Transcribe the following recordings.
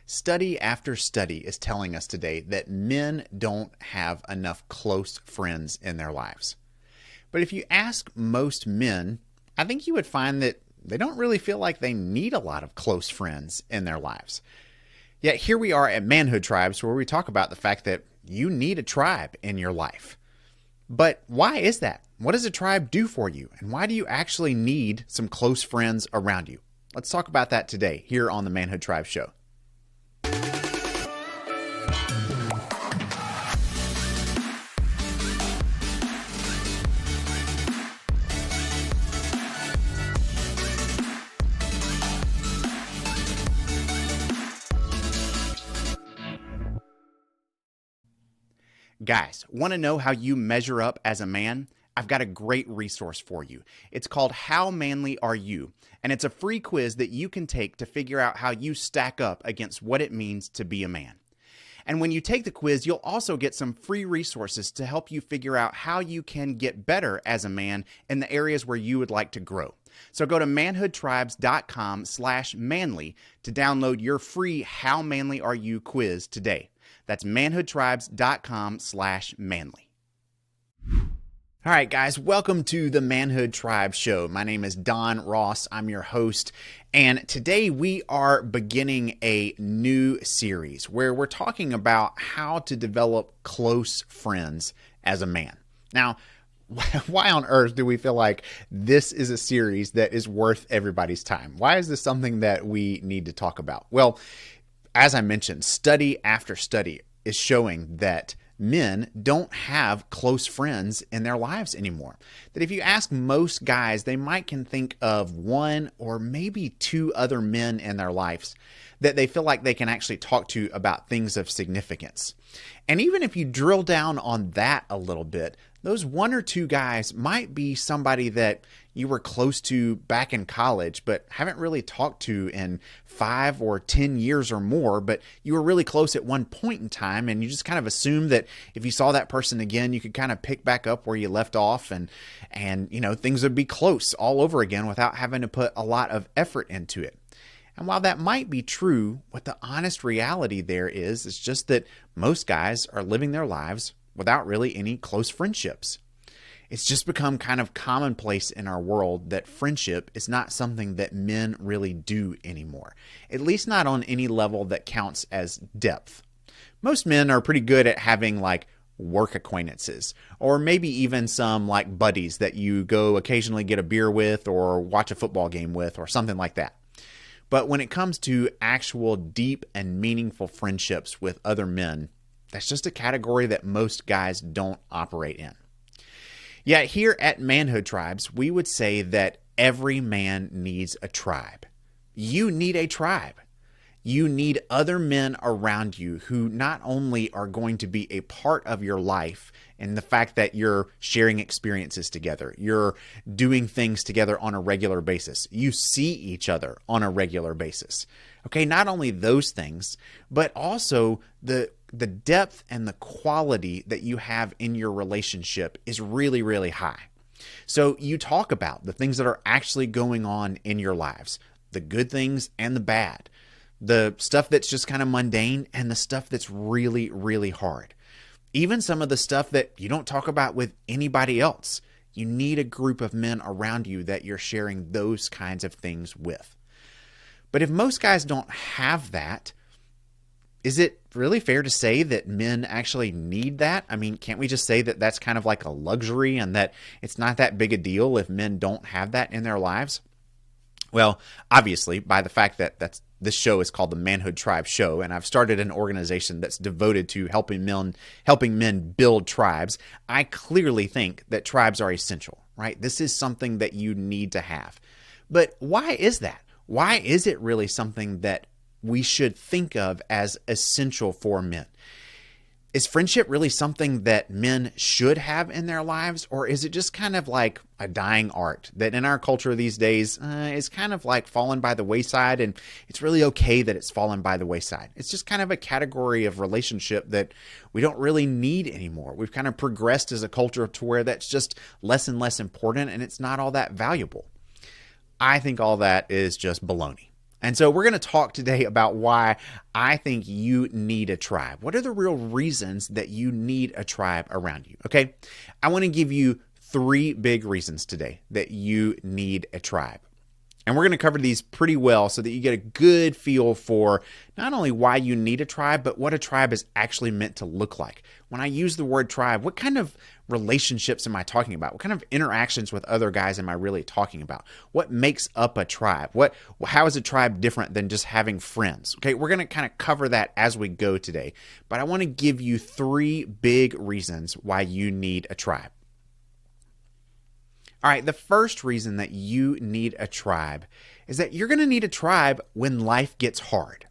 Study after study is telling us today that men don't have enough close friends in their lives. But if you ask most men, I think you would find that they don't really feel like they need a lot of close friends in their lives. Yet here we are at Manhood Tribes, where we talk about the fact that you need a tribe in your life. But why is that? What does a tribe do for you? And why do you actually need some close friends around you? Let's talk about that today here on the Manhood Tribes Show. Guys, want to know how you measure up as a man? I've got a great resource for you. It's called How Manly Are You? And it's a free quiz that you can take to figure out how you stack up against what it means to be a man. And when you take the quiz, you'll also get some free resources to help you figure out how you can get better as a man in the areas where you would like to grow. So go to manhoodtribes.com/manly to download your free How Manly Are You quiz today. That's manhoodtribes.com/manly. All right, guys, welcome to the Manhood Tribes Show. My name is Don Ross. I'm your host. And today we are beginning a new series where we're talking about how to develop close friends as a man. Now, why on earth do we feel like this is a series that is worth everybody's time? Why is this something that we need to talk about? Well, as I mentioned, study after study is showing that men don't have close friends in their lives anymore. That if you ask most guys, they might can think of one or maybe two other men in their lives that they feel like they can actually talk to about things of significance. And even if you drill down on that a little bit, those one or two guys might be somebody that you were close to back in college, but haven't really talked to in 5 or 10 years or more, but you were really close at one point in time, and you just kind of assume that if you saw that person again, you could kind of pick back up where you left off, and things would be close all over again without having to put a lot of effort into it. And while that might be true, what the honest reality there is just that most guys are living their lives without really any close friendships. It's just become kind of commonplace in our world that friendship is not something that men really do anymore, at least not on any level that counts as depth. Most men are pretty good at having like work acquaintances, or maybe even some like buddies that you go occasionally get a beer with or watch a football game with or something like that. But when it comes to actual deep and meaningful friendships with other men, that's just a category that most guys don't operate in. Yet here at Manhood Tribes, we would say that every man needs a tribe. You need a tribe. You need other men around you who not only are going to be a part of your life and the fact that you're sharing experiences together, you're doing things together on a regular basis, you see each other on a regular basis. Okay, not only those things, but also the depth and the quality that you have in your relationship is really, really high. So you talk about the things that are actually going on in your lives, the good things and the bad, the stuff that's just kind of mundane and the stuff that's really, really hard. Even some of the stuff that you don't talk about with anybody else. You need a group of men around you that you're sharing those kinds of things with. But if most guys don't have that, is it really fair to say that men actually need that? I mean, can't we just say that that's kind of like a luxury and that it's not that big a deal if men don't have that in their lives? Well, obviously, by the fact that this show is called the Manhood Tribes Show, and I've started an organization that's devoted to helping men build tribes, I clearly think that tribes are essential, right? This is something that you need to have. But why is that? Why is it really something that we should think of as essential for men? Is friendship really something that men should have in their lives, or is it just kind of like a dying art that in our culture these days is kind of like fallen by the wayside, and it's really okay that it's fallen by the wayside? It's just kind of a category of relationship that we don't really need anymore. We've kind of progressed as a culture to where that's just less and less important, and it's not all that valuable. I think all that is just baloney. And so we're going to talk today about why I think you need a tribe. What are the real reasons that you need a tribe around you? Okay. I want to give you 3 big reasons today that you need a tribe. And we're going to cover these pretty well so that you get a good feel for not only why you need a tribe, but what a tribe is actually meant to look like. When I use the word tribe, what kind of relationships am I talking about? What kind of interactions with other guys am I really talking about? What makes up a tribe? How is a tribe different than just having friends? Okay, we're going to kind of cover that as we go today. But I want to give you 3 big reasons why you need a tribe. All right, the first reason that you need a tribe is that you're going to need a tribe when life gets hard.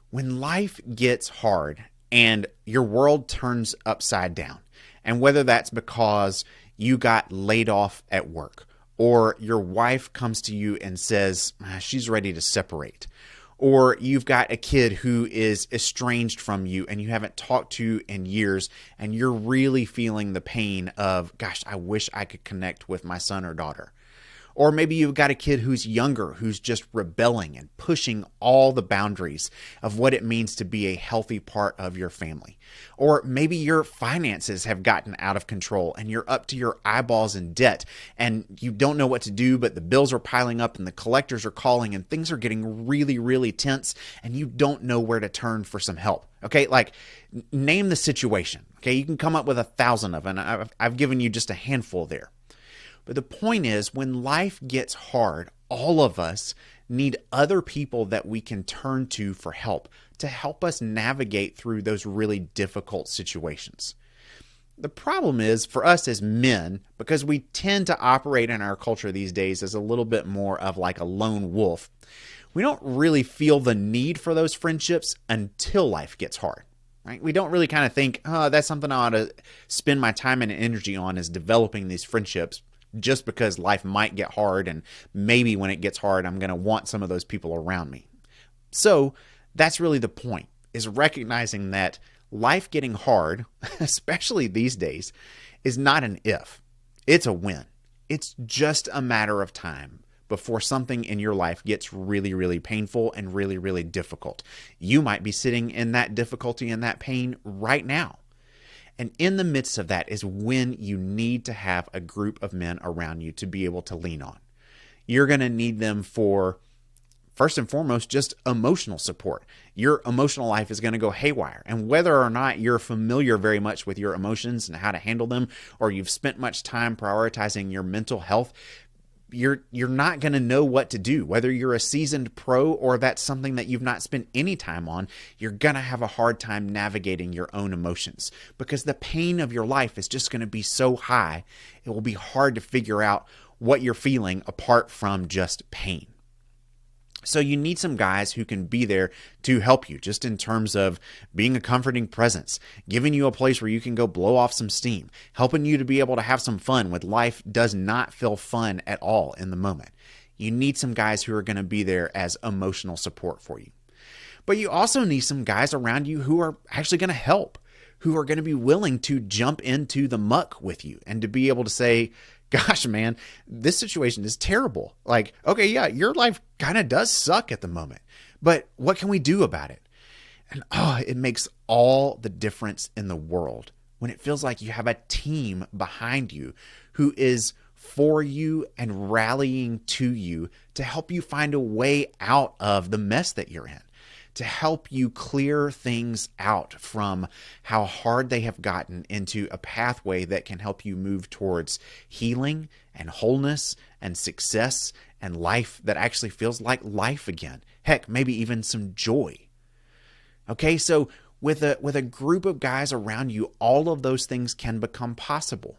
When life gets hard and your world turns upside down, and whether that's because you got laid off at work, or your wife comes to you and says she's ready to separate, or you've got a kid who is estranged from you and you haven't talked to in years, and you're really feeling the pain of, gosh, I wish I could connect with my son or daughter. Or maybe you've got a kid who's younger, who's just rebelling and pushing all the boundaries of what it means to be a healthy part of your family. Or maybe your finances have gotten out of control and you're up to your eyeballs in debt and you don't know what to do, but the bills are piling up and the collectors are calling and things are getting really, really tense and you don't know where to turn for some help. Okay, like name the situation. Okay, you can come up with 1,000 of them. I've given you just a handful there. But the point is, when life gets hard, all of us need other people that we can turn to for help to help us navigate through those really difficult situations. The problem is for us as men, because we tend to operate in our culture these days as a little bit more of like a lone wolf, we don't really feel the need for those friendships until life gets hard. Right? We don't really kind of think, oh, that's something I ought to spend my time and energy on, is developing these friendships, just because life might get hard and maybe when it gets hard, I'm going to want some of those people around me. So that's really the point, is recognizing that life getting hard, especially these days, is not an if. It's a when. It's just a matter of time before something in your life gets really, really painful and really, really difficult. You might be sitting in that difficulty and that pain right now. And in the midst of that is when you need to have a group of men around you to be able to lean on. You're going to need them for, first and foremost, just emotional support. Your emotional life is going to go haywire. And whether or not you're familiar very much with your emotions and how to handle them, or you've spent much time prioritizing your mental health, you're not going to know what to do. Whether you're a seasoned pro or that's something that you've not spent any time on, you're going to have a hard time navigating your own emotions because the pain of your life is just going to be so high. It will be hard to figure out what you're feeling apart from just pain. So you need some guys who can be there to help you, just in terms of being a comforting presence, giving you a place where you can go blow off some steam, helping you to be able to have some fun when life does not feel fun at all in the moment. You need some guys who are going to be there as emotional support for you. But you also need some guys around you who are actually going to help, who are going to be willing to jump into the muck with you and to be able to say, gosh, man, this situation is terrible. Like, okay, yeah, your life kind of does suck at the moment, but what can we do about it? And it makes all the difference in the world when it feels like you have a team behind you who is for you and rallying to you to help you find a way out of the mess that you're in, to help you clear things out from how hard they have gotten into a pathway that can help you move towards healing and wholeness and success and life that actually feels like life again. Heck, maybe even some joy. Okay, so with a group of guys around you, all of those things can become possible.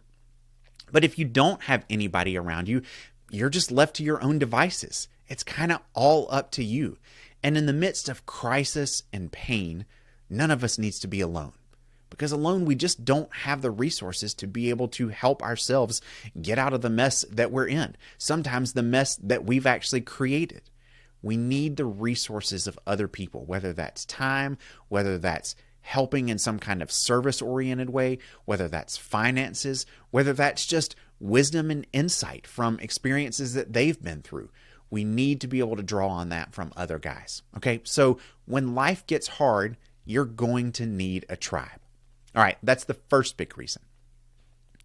But if you don't have anybody around you, you're just left to your own devices. It's kind of all up to you. And in the midst of crisis and pain, none of us needs to be alone. Because alone, we just don't have the resources to be able to help ourselves get out of the mess that we're in. Sometimes the mess that we've actually created. We need the resources of other people, whether that's time, whether that's helping in some kind of service-oriented way, whether that's finances, whether that's just wisdom and insight from experiences that they've been through. we need to be able to draw on that from other guys. Okay, so when life gets hard, you're going to need a tribe. All right, that's the first big reason.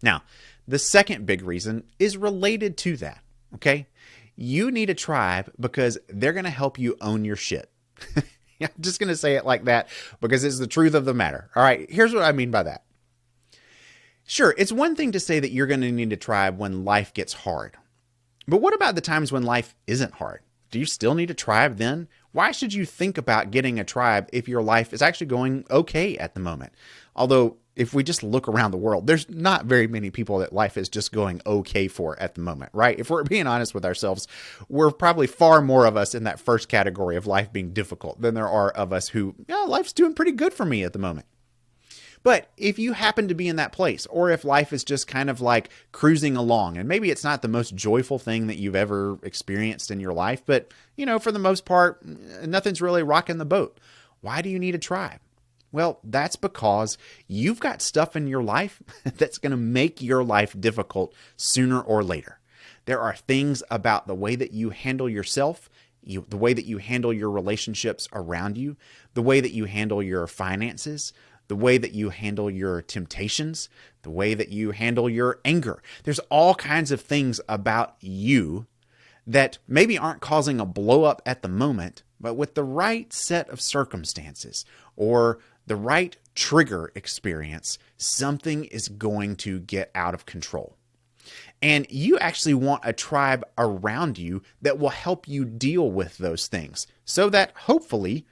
Now, the second big reason is related to that. Okay, you need a tribe because they're going to help you own your shit. I'm just going to say it like that because it's the truth of the matter. All right, here's what I mean by that. Sure, it's one thing to say that you're going to need a tribe when life gets hard. But what about the times when life isn't hard? Do you still need a tribe then? Why should you think about getting a tribe if your life is actually going okay at the moment? Although, if we just look around the world, there's not very many people that life is just going okay for at the moment, right? If we're being honest with ourselves, we're probably far more of us in that first category of life being difficult than there are of us who, yeah, life's doing pretty good for me at the moment. But if you happen to be in that place, or if life is just kind of like cruising along, and maybe it's not the most joyful thing that you've ever experienced in your life, but, for the most part, nothing's really rocking the boat. Why do you need a tribe? Well, that's because you've got stuff in your life that's going to make your life difficult sooner or later. There are things about the way that you handle yourself, the way that you handle your relationships around you, the way that you handle your finances, the way that you handle your temptations, the way that you handle your anger. There's all kinds of things about you that maybe aren't causing a blow up at the moment, but with the right set of circumstances or the right trigger experience, something is going to get out of control. And you actually want a tribe around you that will help you deal with those things so that hopefully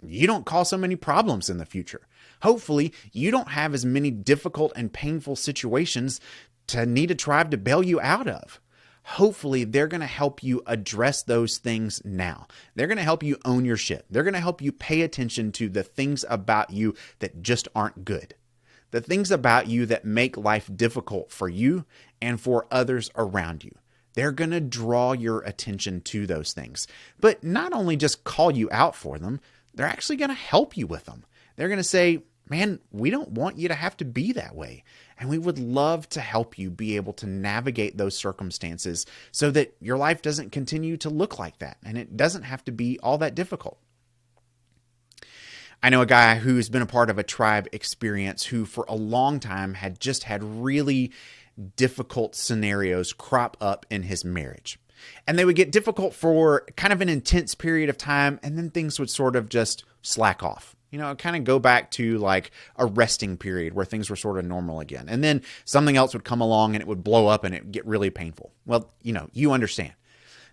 you don't cause so many problems in the future. Hopefully, you don't have as many difficult and painful situations to need a tribe to bail you out of. Hopefully, they're going to help you address those things now. They're going to help you own your shit. They're going to help you pay attention to the things about you that just aren't good. The things about you that make life difficult for you and for others around you. They're going to draw your attention to those things. But not only just call you out for them, they're actually going to help you with them. They're going to say, man, we don't want you to have to be that way. And we would love to help you be able to navigate those circumstances so that your life doesn't continue to look like that. And it doesn't have to be all that difficult. I know a guy who's been a part of a tribe experience who for a long time had just had really difficult scenarios crop up in his marriage. And they would get difficult for kind of an intense period of time, and then things would sort of just slack off. Kind of go back to like a resting period where things were sort of normal again. And then something else would come along and it would blow up and it would get really painful. Well, you understand.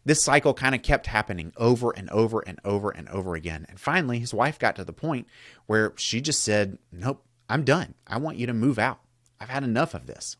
This cycle kind of kept happening over and over and over and over again. And finally, his wife got to the point where she just said, nope, I'm done. I want you to move out. I've had enough of this.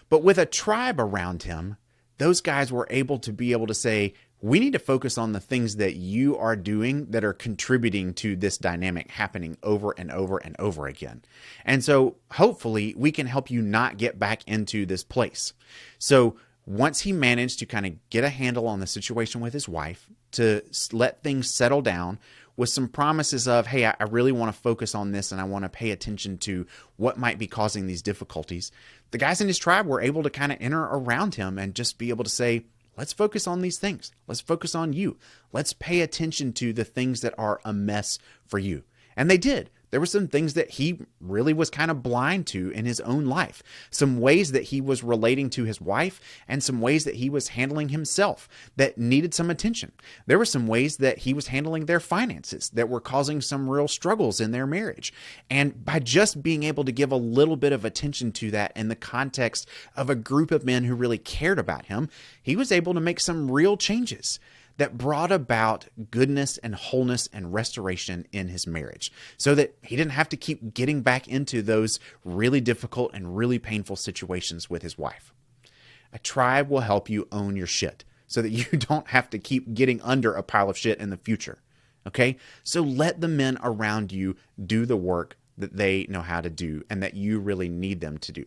But with a tribe around him, those guys were able to say, we need to focus on the things that you are doing that are contributing to this dynamic happening over and over and over again. And so hopefully we can help you not get back into this place. So once he managed to kind of get a handle on the situation with his wife, to let things settle down with some promises of, hey, I really want to focus on this and I want to pay attention to what might be causing these difficulties, the guys in his tribe were able to kind of enter around him and just be able to say, let's focus on these things. Let's focus on you. Let's pay attention to the things that are a mess for you. And they did. There were some things that he really was kind of blind to in his own life. Some ways that he was relating to his wife and some ways that he was handling himself that needed some attention. There were some ways that he was handling their finances that were causing some real struggles in their marriage. And by just being able to give a little bit of attention to that in the context of a group of men who really cared about him, he was able to make some real changes that brought about goodness and wholeness and restoration in his marriage so that he didn't have to keep getting back into those really difficult and really painful situations with his wife. A tribe will help you own your shit so that you don't have to keep getting under a pile of shit in the future. Okay? So let the men around you do the work that they know how to do and that you really need them to do.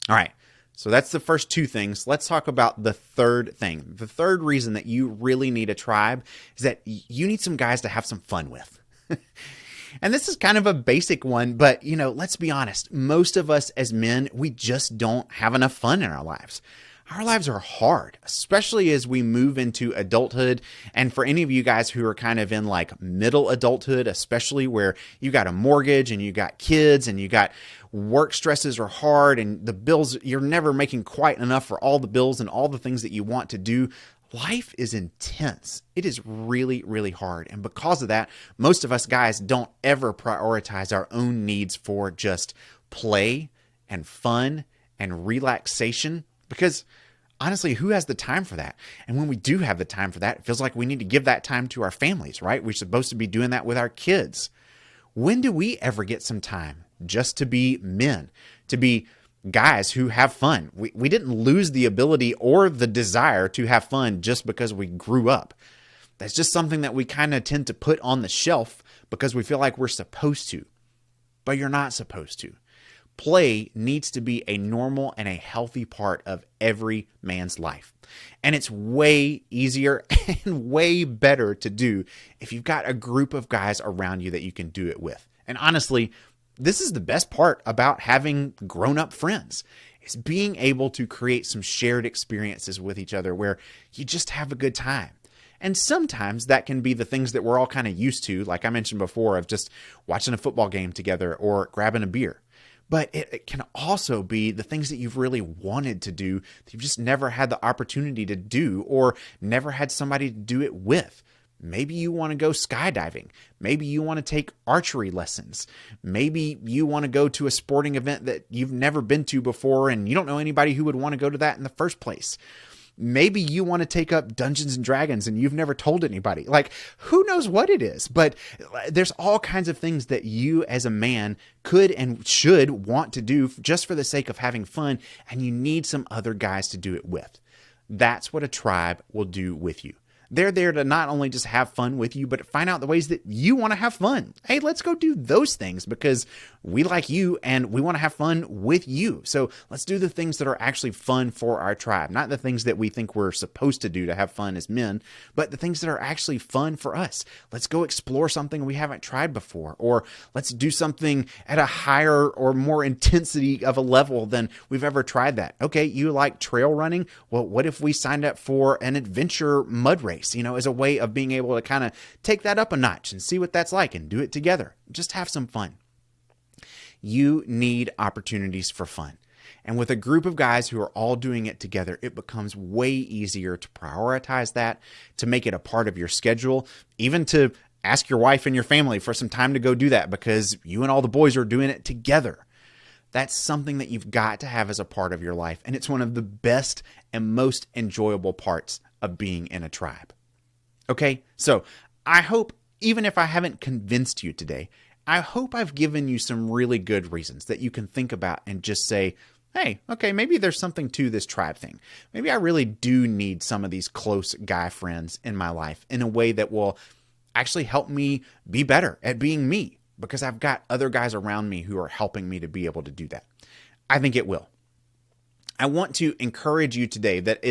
All right. So that's the first two things. Let's talk about the third thing. The third reason that you really need a tribe is that you need some guys to have some fun with. And this is kind of a basic one, but let's be honest. Most of us as men, we just don't have enough fun in our lives. our lives are hard, especially as we move into adulthood. And for any of you guys who are kind of in like middle adulthood, especially where you got a mortgage and you got kids and you got work stresses are hard and the bills, you're never making quite enough for all the bills and all the things that you want to do. Life is intense. It is really, really hard. And because of that, most of us guys don't ever prioritize our own needs for just play and fun and relaxation, because honestly, who has the time for that? And when we do have the time for that, it feels like we need to give that time to our families, right? We're supposed to be doing that with our kids. When do we ever get some time just to be men, to be guys who have fun? We didn't lose the ability or the desire to have fun just because we grew up. That's just something that we kind of tend to put on the shelf because we feel like we're supposed to, but you're not supposed to. Play needs to be a normal and a healthy part of every man's life. And it's way easier and way better to do if you've got a group of guys around you that you can do it with. And honestly, this is the best part about having grown-up friends, is being able to create some shared experiences with each other where you just have a good time. And sometimes that can be the things that we're all kind of used to, like I mentioned before, of just watching a football game together or grabbing a beer. But it can also be the things that you've really wanted to do that you've just never had the opportunity to do or never had somebody to do it with. Maybe you want to go skydiving. Maybe you want to take archery lessons. Maybe you want to go to a sporting event that you've never been to before and you don't know anybody who would want to go to that in the first place. Maybe you want to take up Dungeons and Dragons and you've never told anybody. Like, who knows what it is? But there's all kinds of things that you as a man could and should want to do just for the sake of having fun, and you need some other guys to do it with. That's what a tribe will do with you. They're there to not only just have fun with you, but find out the ways that you want to have fun. Hey, let's go do those things because we like you and we want to have fun with you. So let's do the things that are actually fun for our tribe, not the things that we think we're supposed to do to have fun as men, but the things that are actually fun for us. Let's go explore something we haven't tried before, or let's do something at a higher or more intensity of a level than we've ever tried that. Okay, you like trail running? Well, what if we signed up for an adventure mud race? As a way of being able to kind of take that up a notch and see what that's like and do it together. Just have some fun. You need opportunities for fun. And with a group of guys who are all doing it together, it becomes way easier to prioritize that, to make it a part of your schedule, even to ask your wife and your family for some time to go do that because you and all the boys are doing it together. That's something that you've got to have as a part of your life. And it's one of the best and most enjoyable parts of being in a tribe. Okay, so I hope, even if I haven't convinced you today, I hope I've given you some really good reasons that you can think about and just say, hey, okay, maybe there's something to this tribe thing. Maybe I really do need some of these close guy friends in my life in a way that will actually help me be better at being me because I've got other guys around me who are helping me to be able to do that. I think it will. I want to encourage you today that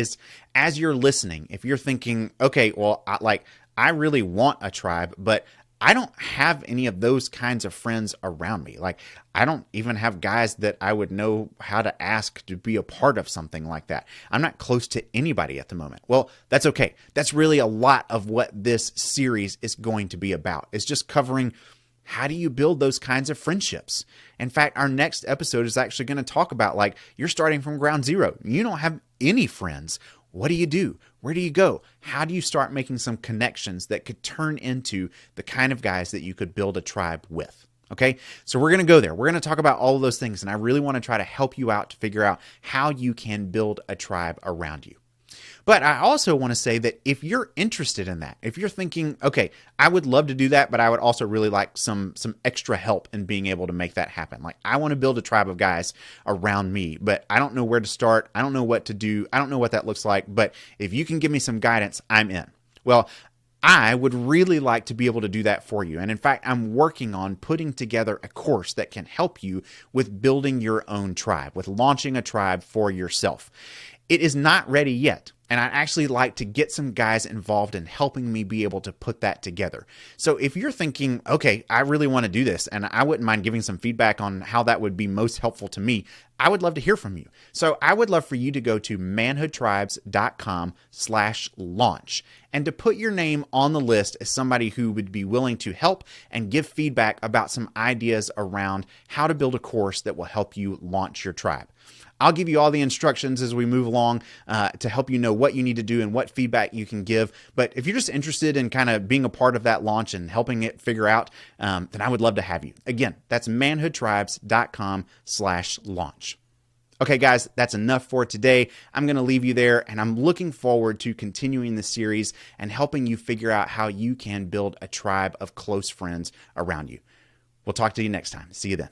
as you're listening, if you're thinking, okay, well, I really want a tribe, but I don't have any of those kinds of friends around me. Like, I don't even have guys that I would know how to ask to be a part of something like that. I'm not close to anybody at the moment. Well, that's okay. That's really a lot of what this series is going to be about. It's just covering how do you build those kinds of friendships? In fact, our next episode is actually going to talk about you're starting from ground zero. You don't have any friends. What do you do? Where do you go? How do you start making some connections that could turn into the kind of guys that you could build a tribe with? Okay, so we're going to go there. We're going to talk about all of those things, and I really want to try to help you out to figure out how you can build a tribe around you. But I also want to say that if you're interested in that, if you're thinking, okay, I would love to do that, but I would also really like some extra help in being able to make that happen. Like, I want to build a tribe of guys around me, but I don't know where to start. I don't know what to do. I don't know what that looks like. But if you can give me some guidance, I'm in. Well, I would really like to be able to do that for you. And in fact, I'm working on putting together a course that can help you with building your own tribe, with launching a tribe for yourself. It is not ready yet. And I'd actually like to get some guys involved in helping me be able to put that together. So if you're thinking, okay, I really want to do this, and I wouldn't mind giving some feedback on how that would be most helpful to me, I would love to hear from you. So I would love for you to go to manhoodtribes.com/launch and to put your name on the list as somebody who would be willing to help and give feedback about some ideas around how to build a course that will help you launch your tribe. I'll give you all the instructions as we move along to help you know what you need to do and what feedback you can give. But if you're just interested in kind of being a part of that launch and helping it figure out, then I would love to have you. Again, that's manhoodtribes.com/launch. Okay, guys, that's enough for today. I'm going to leave you there, and I'm looking forward to continuing the series and helping you figure out how you can build a tribe of close friends around you. We'll talk to you next time. See you then.